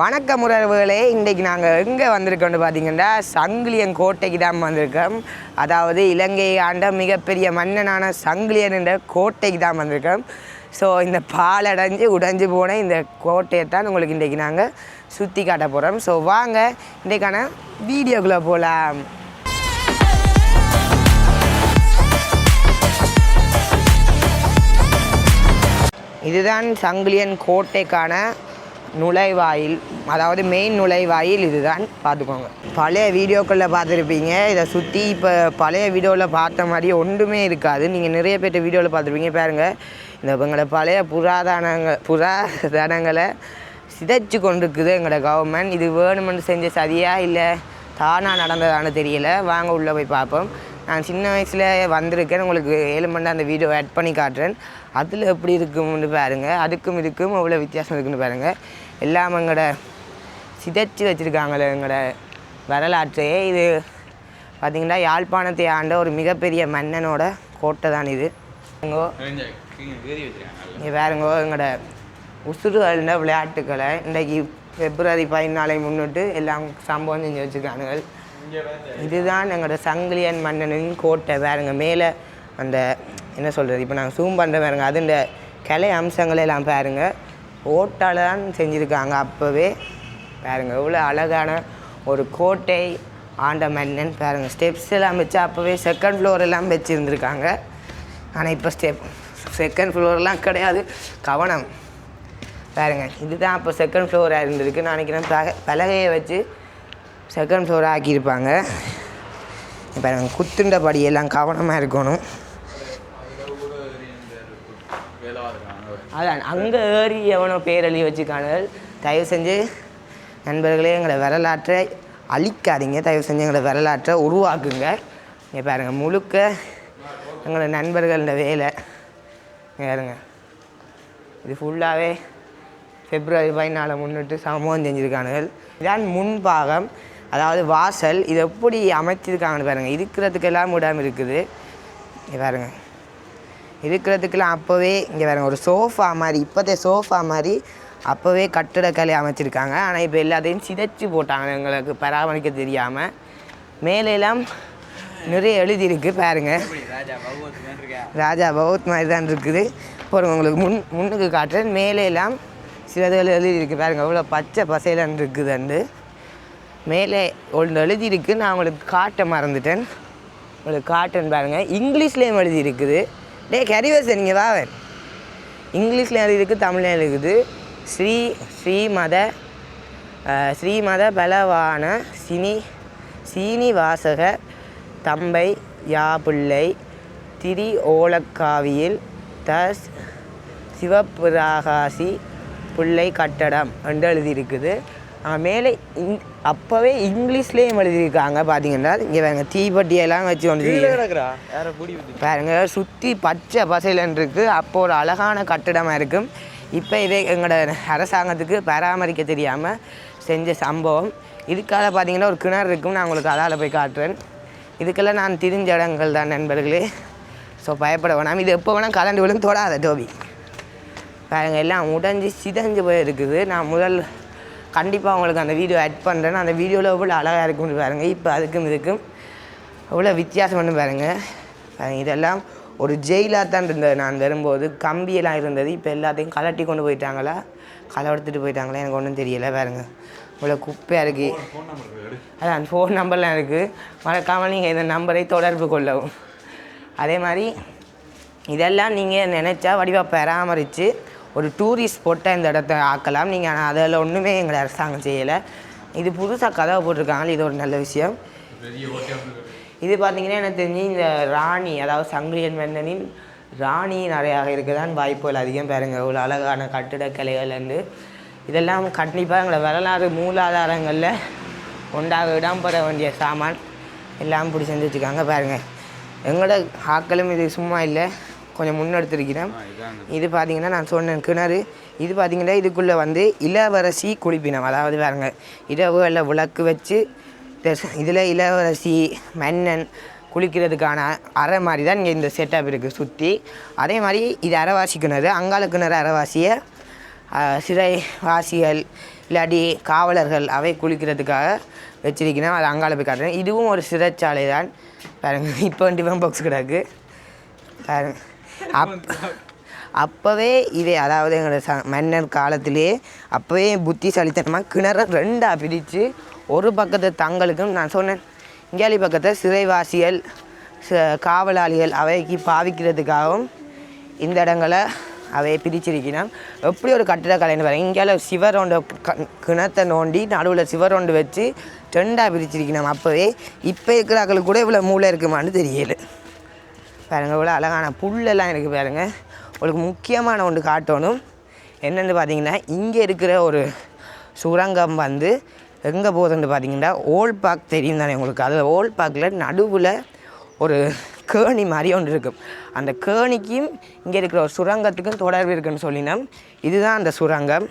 வணக்கம் உறவுகளே, இன்றைக்கு நாங்கள் எங்கே வந்திருக்கோம்னு பார்த்தீங்கன்னா சங்கிலியன் கோட்டைக்கு தான் வந்திருக்கோம். அதாவது இலங்கையை ஆண்ட மிகப்பெரிய மன்னனான சங்கிலியன் என்ற கோட்டைக்கு தான் வந்திருக்கோம். ஸோ இந்த பாலடைஞ்சு உடைஞ்சு போன இந்த கோட்டையை தான் உங்களுக்கு இன்றைக்கி நாங்கள் சுற்றி காட்ட போகிறோம். ஸோ வாங்க இன்றைக்கான வீடியோக்குள்ளே போகலாம். இதுதான் சங்கிலியன் கோட்டைக்கான நுழைவாயில், அதாவது மெயின் நுழைவாயில் இதுதான். பார்த்துக்கோங்க, பழைய வீடியோக்களில் பார்த்துருப்பீங்க. இதை சுற்றி இப்போ பழைய வீடியோவில் பார்த்த மாதிரி ஒன்றுமே இருக்காது. நீங்கள் நிறைய பேர்ட்ட வீடியோவில் பார்த்துருப்பீங்க. பாருங்கள், இந்த எங்களோட பழைய புராதனங்களை சிதைச்சு கொண்டிருக்குது எங்களோட கவர்மெண்ட். இது வேணுமென்று செஞ்ச சரியா இல்லை தானாக நடந்ததான்னு தெரியல. வாங்க உள்ளே போய் பார்ப்போம். நான் சின்ன வயசில் வந்திருக்கேன், உங்களுக்கு 7 மணி அந்த வீடியோ ஆட் பண்ணி காட்டுறேன். அதில் எப்படி இருக்கும்னு பாருங்கள், அதுக்கும் இதுக்கும் அவ்வளோ வித்தியாசம் இருக்குன்னு பாருங்கள். எல்லாம் எங்களோட சிதைச்சி வச்சுருக்காங்களே எங்களோட வரலாற்றையே. இது பார்த்திங்கன்னா யாழ்ப்பாணத்தை ஆண்ட ஒரு மிகப்பெரிய மன்னனோட கோட்டை தான் இது. இங்கே பாருங்கோ, எங்களோட உசுறுகளில் விளையாட்டுக்களை இன்றைக்கி February 14 முன்னிட்டு எல்லாம் சம்பவம் செஞ்சு வச்சுருக்கானுங்கள். இதுதான் எங்களோட சங்கிலியன் மன்னனின் கோட்டை. பாருங்க, மேலே அந்த என்ன சொல்கிறது, இப்போ நாங்கள் ஜூம் பண்ணுற பாருங்க, அதுண்ட கலை அம்சங்களெல்லாம் பாருங்கள் ஓட்டால் தான் செஞ்சுருக்காங்க. அப்போவே பாருங்கள் எவ்வளோ அழகான ஒரு கோட்டை ஆண்ட மன்னன். பாருங்கள், ஸ்டெப்ஸ் எல்லாம் வச்சு அப்போவே செகண்ட் ஃப்ளோர் எல்லாம் வச்சுருந்துருக்காங்க. ஆனால் இப்போ செகண்ட் ஃப்ளோர்லாம் கிடையாது, கவனம். பாருங்கள், இதுதான் அப்போ செகண்ட் ஃப்ளோராக இருந்திருக்கு. நான் நினைக்கிறேன் பலகையை வச்சு செகண்ட் ஃப்ளோராக ஆக்கியிருப்பாங்க. இப்போ நாங்கள் குத்துண்ட படியெல்லாம் கவனமாக இருக்கணும். அதான் அங்கே ஏறி எவனோ பேரழி வச்சுக்கான. தயவு செஞ்சு நண்பர்களே, எங்களை வரலாற்றை அழிக்காதீங்க. தயவு செஞ்சு எங்களை வரலாற்றை உருவாக்குங்க. இங்கே பாருங்கள், முழுக்க எங்களோட நண்பர்களோட வேலை பாருங்க. இது ஃபுல்லாகவே February 14 முன்னிட்டு சம்பவம் செஞ்சுருக்கானுகள். இதான் முன்பாகம், அதாவது வாசல். இது எப்படி அமைச்சிருக்காங்கன்னு பாருங்கள். இருக்கிறதுக்கெல்லாம் இடம் இருக்குது. இங்கே பாருங்கள், இருக்கிறதுக்கெல்லாம் அப்போவே இங்கே பாருங்கள் ஒரு சோஃபா மாதிரி, இப்போதே சோஃபா மாதிரி அப்போவே கட்டிடக்கலை அமைச்சிருக்காங்க. ஆனால் இப்போ எல்லாத்தையும் சிதைச்சி போட்டாங்க எங்களுக்கு பராமரிக்க தெரியாமல். மேலெல்லாம் நிறைய எழுதியிருக்கு பாருங்கள். ராஜா பகவத் மாதிரி தான் இருக்குது. இப்போ உங்களுக்கு முன்னுக்கு காட்டுறேன். மேலெல்லாம் சிலதுகள் எழுதியிருக்கு பாருங்கள், எவ்வளோ பச்சை பசையிலன்னு இருக்குதுண்டு. மேலே ஒன்று எழுதியிருக்கு, நான் உங்களுக்கு காட்ட மறந்துட்டேன். உங்களுக்கு காட்டுன்னு பாருங்கள். இங்கிலீஷ்லேயும் எழுதியிருக்குது. கரிவசன் நீங்கள் வாவன். இங்கிலீஷ்லேயும் எழுதியிருக்கு, தமிழ்லேயும் எழுதிஇருக்குது. ஸ்ரீமத பலவான சீனிவாசக தம்பை யாபிள்ளை திரி ஓலக்காவியில் சிவபிரகாசி பிள்ளை கட்டடம் என்று எழுதியிருக்குது. மேலே அப்போவே இங்கிலீஷ்லேயும் எழுதியிருக்காங்க. பார்த்தீங்கன்னா இங்கே பாருங்க, தீப்பட்டியெல்லாம் வச்சு கொண்டு பாருங்க, சுற்றி பச்சை பசையிலன்னு இருக்குது. அப்போ ஒரு அழகான கட்டிடமாக இருக்கும். இப்போ இதே எங்களோட அரசாங்கத்துக்கு பராமரிக்க தெரியாமல் செஞ்ச சம்பவம். இதுக்காக பார்த்தீங்கன்னா ஒரு கிணறு இருக்கும், நான் உங்களுக்கு அதால் போய் காட்டுறேன். இதுக்கெல்லாம் நான் தெரிஞ்ச இடங்கள் தான் நண்பர்களே. ஸோ பயப்பட வேணாம், இது எப்போ வேணால் கலண்டு விழுந்து தொடாத டோபி. பாருங்க, எல்லாம் உடைஞ்சி சிதைஞ்சு போயிருக்குது. நான் கண்டிப்பாக உங்களுக்கு அந்த வீடியோ ஆட் பண்ணுறேன். அந்த வீடியோவில் எவ்வளோ அழகாக இருக்குன்னு பாருங்கள். இப்போ அதுக்கும் இதுக்கும் எவ்வளோ வித்தியாசம் பண்ணு பாருங்கள். இதெல்லாம் ஒரு ஜெயிலாக தான் இருந்தது. நான் வரும்போது கம்பியெல்லாம் இருந்தது. இப்போ எல்லாத்தையும் கலட்டி கொண்டு போயிட்டாங்களா, களை எடுத்துகிட்டு போயிட்டாங்களா, எனக்கு ஒன்றும் தெரியலை. பாருங்கள், இவ்வளோ குப்பையாக இருக்குது. அதான் ஃபோன் நம்பர்லாம் இருக்குது, மறக்காமல் நீங்கள் இந்த நம்பரை தொடர்பு கொள்ளவும். அதே மாதிரி இதெல்லாம் நீங்கள் நினச்சா வடிவாக பராமரித்து ஒரு டூரிஸ்ட் ஸ்பாட்டாக இந்த இடத்த ஆக்கலாம் நீங்கள். ஆனால் அதில் ஒன்றுமே எங்களை அரசாங்கம் செய்யலை. இது புதுசாக கதவை போட்டிருக்காங்க, இது ஒரு நல்ல விஷயம். இது பார்த்திங்கன்னா எனக்கு தெரிஞ்சு இந்த ராணி, அதாவது சங்கிலியன் மன்னனின் ராணி நிறையாக இருக்குதான் வாய்ப்புகள் அதிகம். பாருங்கள், ஒரு அழகான கட்டிடக்கலைகள்லேருந்து இதெல்லாம் கண்டிப்பாக எங்களை வரலாறு மூலாதாரங்களில் ஒன்றாக இடம்பெற வேண்டிய சாமான் எல்லாம் பிடி செஞ்சு வச்சுருக்காங்க. பாருங்கள், எங்களோட ஆக்களும் இது சும்மா இல்லை, கொஞ்சம் முன்னெடுத்திருக்கிறேன். இது பார்த்திங்கன்னா நான் சொன்னேன் கிணறு. இது பார்த்திங்கன்னா இதுக்குள்ளே இளவரசி குளிப்பினம், அதாவது பாருங்க இரவுகளில் விளக்கு வச்சு இதில் இளவரசி மன்னன் குளிக்கிறதுக்கான அறை மாதிரி தான் இங்கே இந்த செட்டப் இருக்குது சுற்றி. அதே மாதிரி இது அரைவாசி கிணறு, அங்காள கிணறு அரைவாசியை சிறைவாசிகள் இல்லாட்டி காவலர்கள் அவை குளிக்கிறதுக்காக வச்சிருக்கணும். அது அங்கால போய் காட்டுறேன். இதுவும் ஒரு சிறைச்சாலை தான் பாருங்கள். இப்போ டிஃபன் பாக்ஸ் கிடக்கு பாருங்க. அப்போவே இதே அதாவது எங்களோட மன்னர் காலத்திலே அப்போவே புத்திசாலித்தனமாக கிணறு 2ஆக பிரித்து ஒரு பக்கத்து தங்களுக்கும் நான் சொன்னேன் இங்காலி பக்கத்தை சிறைவாசிகள் காவலாளிகள் அவைக்கு பாவிக்கிறதுக்காகவும் இந்த இடங்களை அவையை பிரிச்சிருக்கணும். எப்படி ஒரு கட்டிடக்கலைன்னு பாருங்கள். இங்கே சிவரோண்டு கிணத்தை நோண்டி நடுவில் சிவரோண்டு வச்சு 2ஆக பிரிச்சிருக்கணும். அப்போவே இப்போ இருக்கிறாக்களுக்கு கூட இவ்வளோ மூளை இருக்குமான்னு தெரியல பாருங்கள். இவ்வளோ அழகான புல்லெல்லாம் இருக்குது பாருங்கள். உங்களுக்கு முக்கியமான ஒன்று காட்டணும். என்னென்னு பார்த்தீங்கன்னா இங்கே இருக்கிற ஒரு சுரங்கம் வந்து எங்கே போகுதுன்னு பார்த்தீங்கன்னா ஓல்ட் பார்க் தெரியும் தானே உங்களுக்கு. அதில் ஓல்ட் பார்க்கில் நடுவில் ஒரு கேணி மாதிரி ஒன்று இருக்கும். அந்த கேணிக்கும் இங்கே இருக்கிற ஒரு சுரங்கத்துக்கும் தொடர்பு இருக்குன்னு சொல்லினோம். இதுதான் அந்த சுரங்கம்.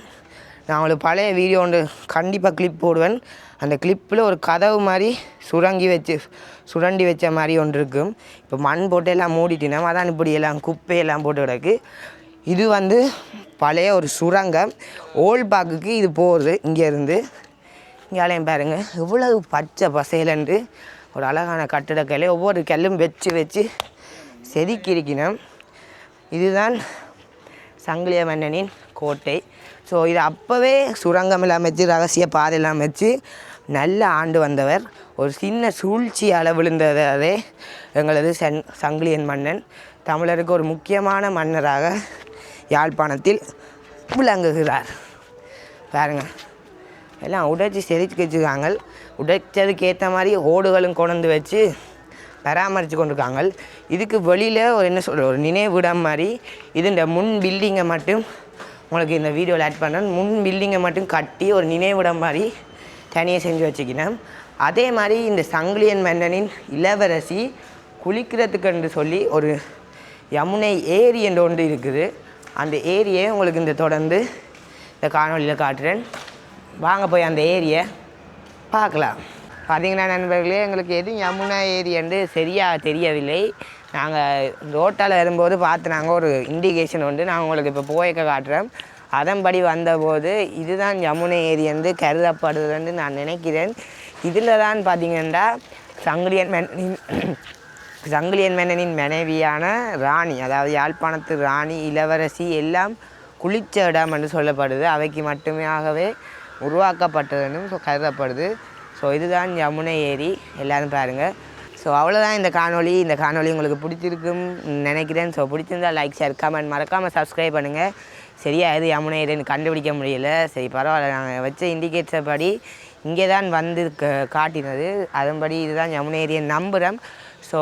நான் உங்களுக்கு பழைய வீடியோ ஒன்று கண்டிப்பாக கிளிப் போடுவேன். அந்த கிளிப்பில் ஒரு கதவு மாதிரி சுரண்டி வச்ச மாதிரி ஒன்று இருக்கும். இப்போ மண் போட்டு எல்லாம் மூடிட்டினோம். அதான் இப்படி எல்லாம் குப்பையெல்லாம் போட்டு கிடக்கு. இது வந்து பழைய ஒரு சுரங்கம். ஓல்ட் பார்க்குக்கு இது போகுது இங்கேருந்து. இங்கேயும் பாருங்கள் எவ்வளவு பச்சை பசையிலன்று ஒரு அழகான கட்டிடக்கலை. ஒவ்வொரு கல்லும் வச்சு செதுக்கியிருக்கணும். இதுதான் சங்கிலிய மன்னனின் கோட்டை. ஸோ இது அப்போவே சுரங்கம் எல்லாம் வச்சு ரகசிய பாதையெல்லாம் வச்சு நல்ல ஆண்டு வந்தவர். ஒரு சின்ன சூழ்ச்சியால் விழுந்ததே எங்களது சங்கிலியன் மன்னன். தமிழருக்கு ஒரு முக்கியமான மன்னராக யாழ்ப்பாணத்தில் விளங்குகிறார். பாருங்கள் எல்லாம் உடைச்சி செதுக்கி வச்சுருக்காங்க. உடைச்சதுக்கு ஏற்ற மாதிரி ஓடுகளும் கொண்டு வச்சு பராமரித்து கொண்டிருக்காங்க. இதுக்கு வெளியில் ஒரு என்ன சொல்கிற ஒரு நினைவிடம் மாதிரி இது இந்த முன் பில்டிங்கை மட்டும் உங்களுக்கு இந்த வீடியோவில் ஆட் பண்ணுறேன். முன் பில்டிங்கை மட்டும் கட்டி ஒரு நினைவிடம் மாதிரி தனியாக செஞ்சு வச்சுக்கினேன். அதே மாதிரி இந்த சங்கிலியன் மன்னனின் இளவரசி குளிக்கிறதுக்குன்னு சொல்லி ஒரு யமுனை ஏரி என்று ஒன்று இருக்குது. அந்த ஏரியை உங்களுக்கு இந்த தொடர்ந்து இந்த காணொலியில் காட்டுறேன். வாங்க போய் அந்த ஏரியை பார்க்கலாம். பார்த்தீங்கன்னா நண்பர்களே எங்களுக்கு எதுவும் யமுனா ஏரி என்று சரியாக தெரியவில்லை. நாங்கள் ரோட்டால் வரும்போது பார்த்து நாங்கள் ஒரு இண்டிகேஷன் உண்டு. நான் உங்களுக்கு இப்போ போய்க்க காட்டுறேன். அதன்படி வந்தபோது இதுதான் யமுனை ஏரி என்று கருதப்படுதுன்னு நான் நினைக்கிறேன். இதில் தான் பார்த்தீங்கன்னா சங்கிலியன் மன்னனின் மனைவியான ராணி, அதாவது யாழ்ப்பாணத்து ராணி இளவரசி எல்லாம் குளித்த இடம் என்று சொல்லப்படுது. அவைக்கு மட்டுமேயாகவே உருவாக்கப்பட்டதுன்னு கருதப்படுது. ஸோ இதுதான் யமுனை ஏரி. எல்லோரும் பாருங்கள். ஸோ அவ்வளோதான் இந்த காணொலி. இந்த காணொலி உங்களுக்கு பிடிச்சிருக்குன்னு நினைக்கிறேன். ஸோ பிடிச்சிருந்தால் லைக், ஷேர், கமெண்ட் மறக்காமல் சப்ஸ்கிரைப் பண்ணுங்கள். சரியா இது யமுனை ஏரின்னு கண்டுபிடிக்க முடியல. சரி பரவாயில்ல, நாங்கள் வச்ச இண்டிகேட்டர் படி இங்கே தான் வந்து காட்டினது. அதன்படி இதுதான் யமுனை ஏரியை நம்புகிறேன். ஸோ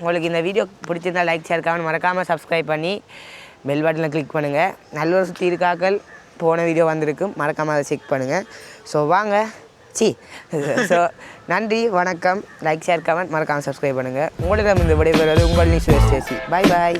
உங்களுக்கு இந்த வீடியோ பிடிச்சிருந்தால் லைக், ஷேர், கமெண்ட் மறக்காமல் சப்ஸ்கிரைப் பண்ணி பெல் பட்டனில் கிளிக் பண்ணுங்கள். நல்லூர் சுற்றி இருக்காக்கள் போன வீடியோ வந்திருக்கும், மறக்காமல் அதை செக் பண்ணுங்கள். ஸோ வாங்க ஸோ நன்றி, வணக்கம். லைக், ஷேர், கமெண்ட் மறக்காமல் சப்ஸ்கிரைப் பண்ணுங்கள். உங்களிடம் இந்த விடைபெறுவது உங்கள் நியூஸ். Bye bye.